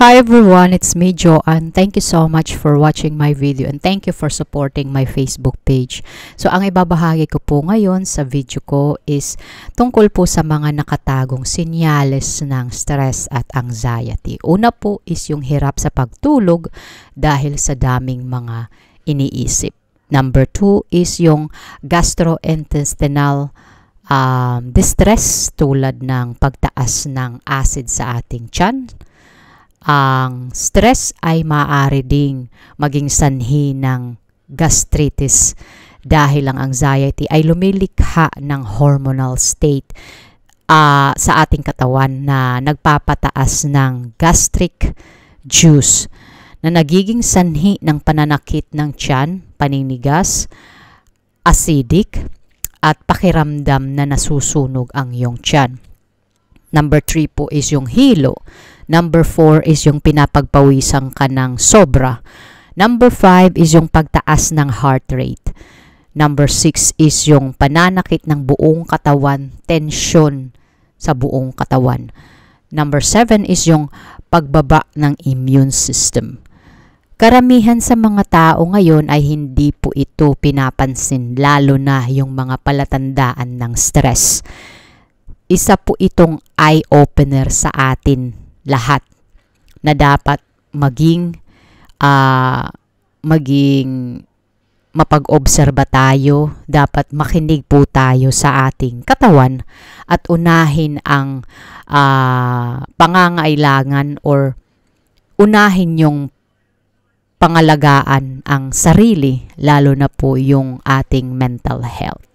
Hi everyone, it's me Joanne. Thank you so much for watching my video and thank you for supporting my Facebook page. So ang ibabahagi ko po ngayon sa video ko is tungkol po sa mga nakatagong senyales ng stress at anxiety. Una po is yung hirap sa pagtulog dahil sa daming mga iniisip. Number 2 is yung gastrointestinal distress tulad ng pagtaas ng acid sa ating tiyan. Ang stress ay maaari ding maging sanhi ng gastritis dahil ang anxiety ay lumilikha ng hormonal state sa ating katawan na nagpapataas ng gastric juice na nagiging sanhi ng pananakit ng tiyan, paninigas, acidic at pakiramdam na nasusunog ang iyong tiyan. Number 3 po is yung hilo. Number 4 is yung pinapagpawisan ka ng sobra. Number 5 is yung pagtaas ng heart rate. Number 6 is yung pananakit ng buong katawan, tension sa buong katawan. Number 7 is yung pagbaba ng immune system. Karamihan sa mga tao ngayon ay hindi po ito pinapansin, lalo na yung mga palatandaan ng stress. Isa po itong eye-opener sa atin lahat na dapat maging mapag-obserba tayo, dapat makinig po tayo sa ating katawan at unahin ang pangangailangan or unahin yung pangalagaan ang sarili, lalo na po yung ating mental health.